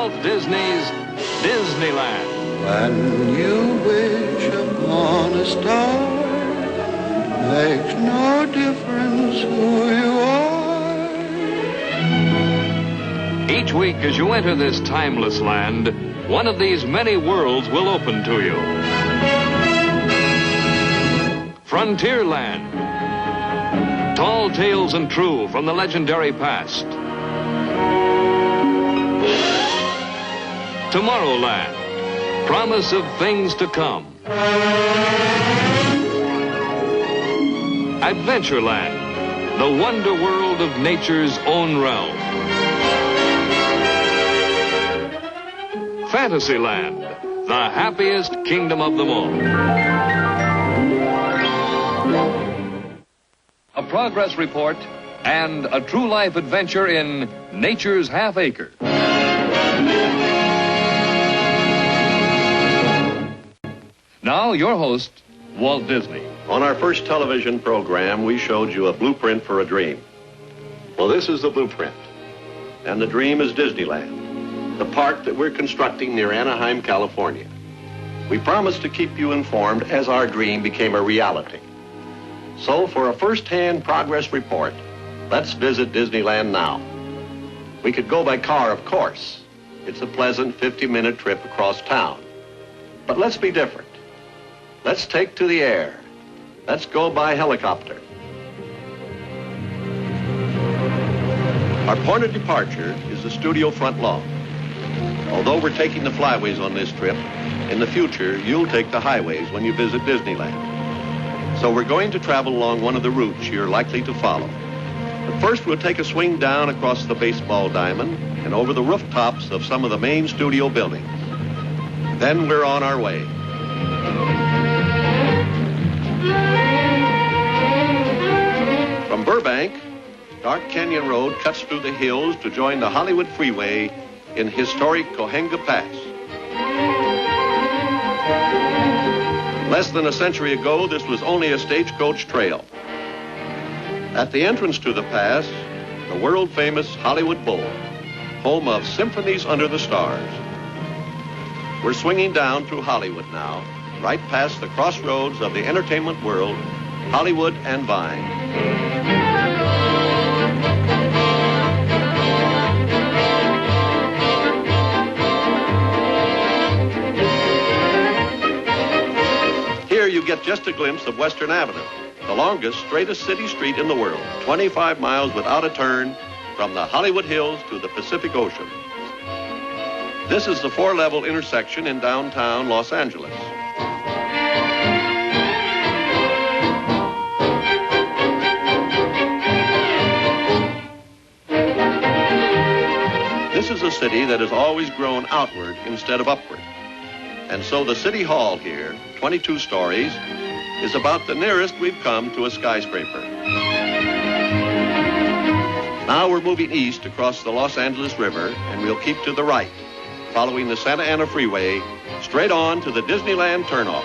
Walt Disney's Disneyland. When you wish upon a star, makes no difference who you are. Each week as you enter this timeless land, one of these many worlds will open to you. Frontierland. Tall tales and true from the legendary past. Tomorrowland. Promise of things to come. Adventureland. The wonder world of nature's own realm. Fantasyland. The happiest kingdom of them all. A progress report and a true life adventure in Nature's Half Acre. Now, your host, Walt Disney. On our first television program, we showed you a blueprint for a dream. Well, this is the blueprint. And the dream is Disneyland, the park that we're constructing near Anaheim, California. We promised to keep you informed as our dream became a reality. So, for a first-hand progress report, let's visit Disneyland now. We could go by car, of course. It's a pleasant 50-minute trip across town. But let's be different. Let's take to the air. Let's go by helicopter. Our point of departure is the studio front lawn. Although we're taking the flyways on this trip, in the future, you'll take the highways when you visit Disneyland. So we're going to travel along one of the routes you're likely to follow. But first, we'll take a swing down across the baseball diamond and over the rooftops of some of the main studio buildings. Then we're on our way. From Burbank, Dark Canyon Road cuts through the hills to join the Hollywood Freeway in historic Cahuenga Pass. Less than a century ago, this was only a stagecoach trail. At the entrance to the pass, the world-famous Hollywood Bowl, home of Symphonies Under the Stars. We're swinging down through Hollywood now, right past the crossroads of the entertainment world, Hollywood and Vine. Here you get just a glimpse of Western Avenue, the longest, straightest city street in the world, 25 miles without a turn from the Hollywood Hills to the Pacific Ocean. This is the 4-level intersection in downtown Los Angeles. This is a city that has always grown outward instead of upward. And so the City Hall here, 22 stories, is about the nearest we've come to a skyscraper. Now we're moving east across the Los Angeles River, and we'll keep to the right, following the Santa Ana Freeway, straight on to the Disneyland turnoff.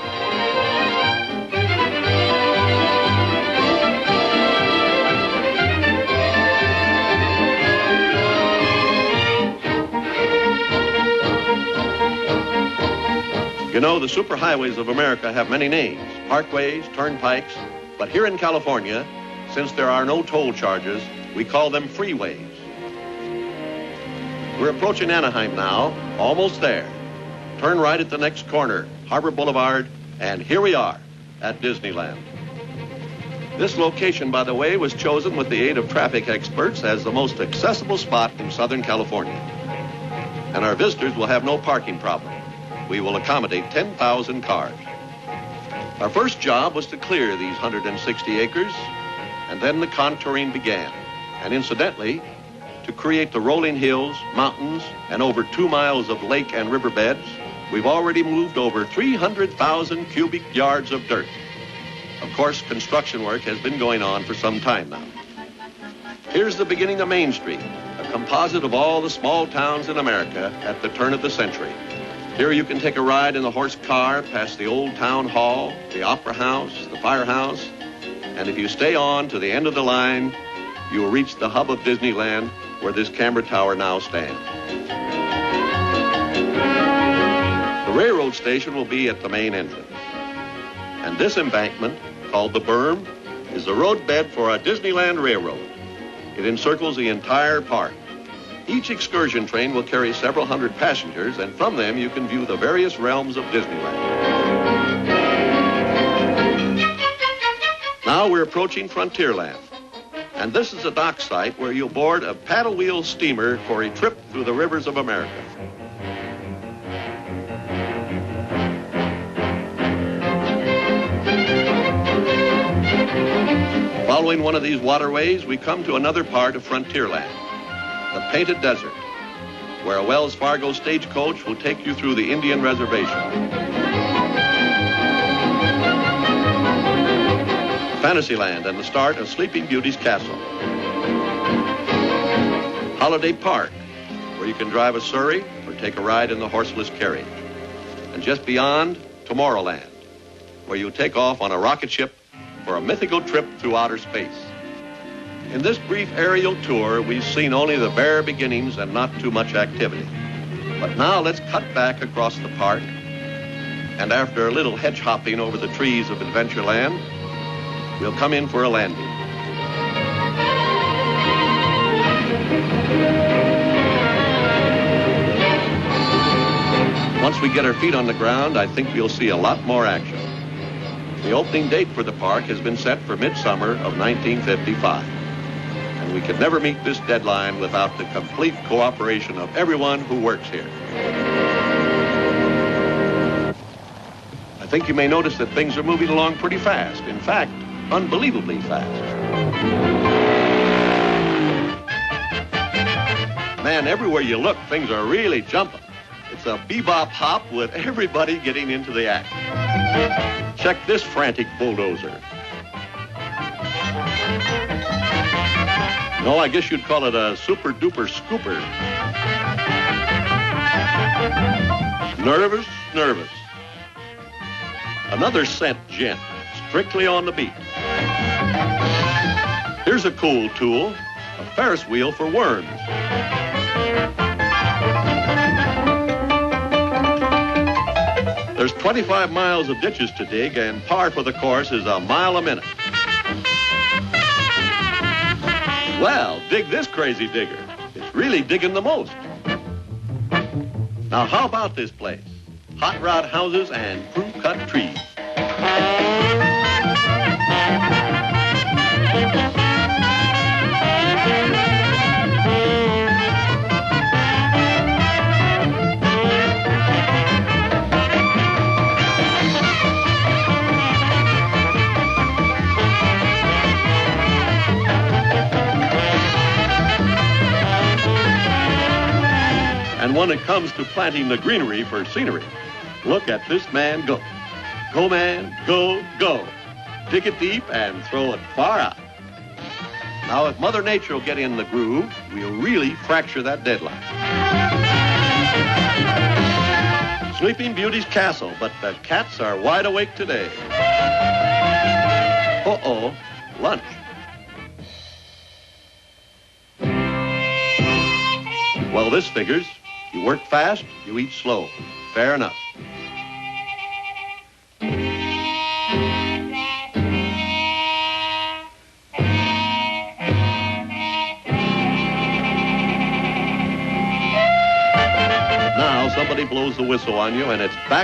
You know, the superhighways of America have many names, parkways, turnpikes, but here in California, since there are no toll charges, we call them freeways. We're approaching Anaheim now, almost there. Turn right at the next corner, Harbor Boulevard, and here we are at Disneyland. This location, by the way, was chosen with the aid of traffic experts as the most accessible spot in Southern California. And our visitors will have no parking problem. We will accommodate 10,000 cars. Our first job was to clear these 160 acres, and then the contouring began. And incidentally, to create the rolling hills, mountains, and over 2 miles of lake and riverbeds, we've already moved over 300,000 cubic yards of dirt. Of course, construction work has been going on for some time now. Here's the beginning of Main Street, a composite of all the small towns in America at the turn of the century. Here you can take a ride in the horse car past the old town hall, the opera house, the firehouse, and if you stay on to the end of the line, you will reach the hub of Disneyland where this camera tower now stands. railroad station will be at the main entrance. And this embankment, called the berm, is the roadbed for a Disneyland railroad. It encircles the entire park. Each excursion train will carry several hundred passengers, and from them you can view the various realms of Disneyland. Now we're approaching Frontierland, and this is a dock site where you'll board a paddle wheel steamer for a trip through the rivers of America. Following one of these waterways, we come to another part of Frontierland, the Painted Desert, where a Wells Fargo stagecoach will take you through the Indian reservation. Fantasyland and the start of Sleeping Beauty's castle. Holiday Park, where you can drive a surrey or take a ride in the horseless carriage. And just beyond, Tomorrowland, where you'll take off on a rocket ship for a mythical trip through outer space. In this brief aerial tour, we've seen only the bare beginnings and not too much activity. But now let's cut back across the park, and after a little hedge hopping over the trees of Adventureland, we'll come in for a landing. Once we get our feet on the ground, I think we'll see a lot more action. The opening date for the park has been set for midsummer of 1955. And we could never meet this deadline without the complete cooperation of everyone who works here. I think you may notice that things are moving along pretty fast. In fact, unbelievably fast. Man, everywhere you look, things are really jumping. It's a bebop hop with everybody getting into the act. Check this frantic bulldozer. No, I guess you'd call it a super-duper scooper. Nervous, nervous. Another scent gent, strictly on the beat. Here's a cool tool, a Ferris wheel for worms. There's 25 miles of ditches to dig, and par for the course is a mile a minute. Well, dig this crazy digger. It's really digging the most. Now, how about this place? Hot rod houses and crew-cut trees. And when it comes to planting the greenery for scenery, look at this man go. Go, man, go, go. Dig it deep and throw it far out. Now, if Mother Nature will get in the groove, we'll really fracture that deadline. Sleeping Beauty's castle, but the cats are wide awake today. Uh-oh, lunch. Well, this figures. You work fast, you eat slow. Fair enough. Now somebody blows the whistle on you, and it's back